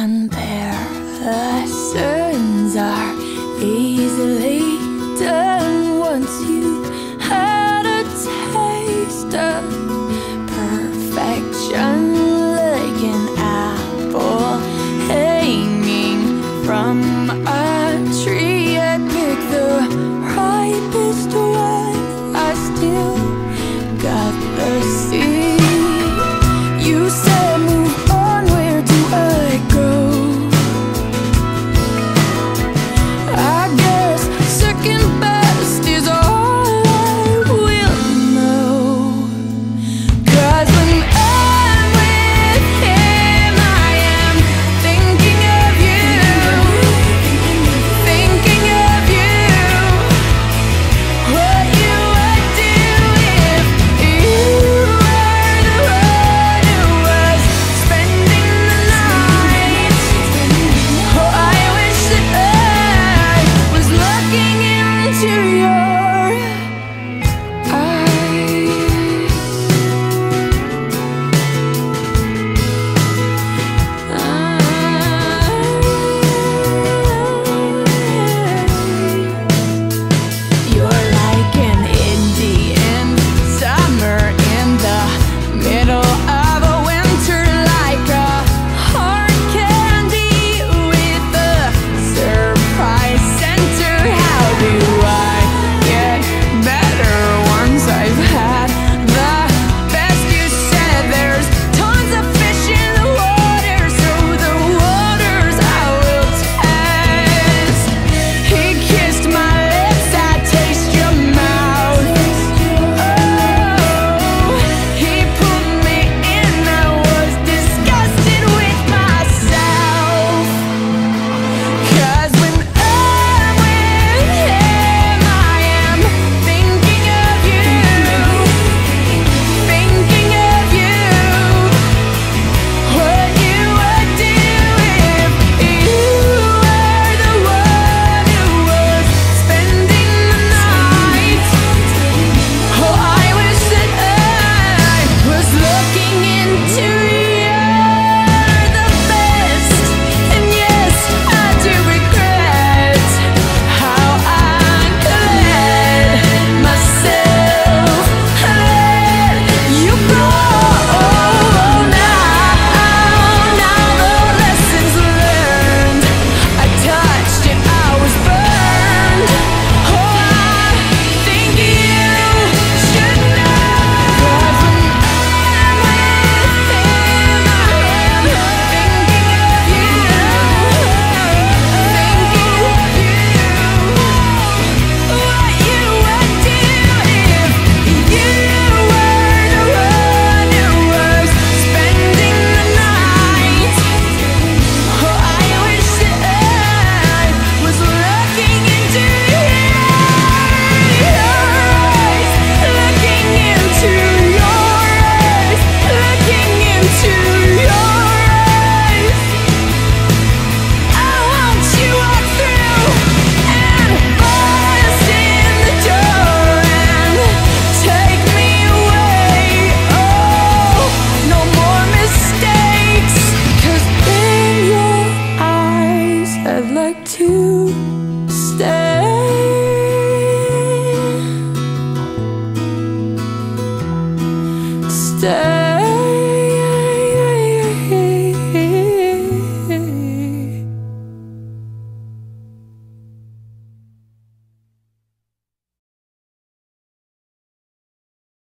Comparisons are easily done once you had a taste of perfection, like an apple hanging from a tree. I'd pick the ripest one. I still got the seed. You said move on, where do I go? I guess second best is all I will know. 'Cause when I'm with him, I am thinking of you, thinking of you. What you would do if you were the one who was spending the night. Oh, I wish that I was looking into your eyes. You're like an Indian summer in the middle of a winter, like a hard candy with a surprise center. How do I get better once I've had the best? You said there's tons of fish in the water, so the waters I will test. He kissed my lips, I taste your mouth. Oh, he put me in, I was disgusted with myself. 'Cause when I'm with him, I am thinking of you, thinking of you. What you would do if you were the one who was spending the night. Oh, I wish that I was looking into the best. And yes, I do regret how I let myself let you go. Now the lessons learned, I touched it, I was burned. Oh, I think you should know. 'Cause when I'm with him, I am thinking of you, thinking of you. What you would do if you were the one who was spending the night. Oh, I wish that I was looking into your eyes, looking into your eyes, looking into your eyes. I want you walk through and bust in the door and take me away. Oh, no more mistakes. 'Cause in your eyes I'd like to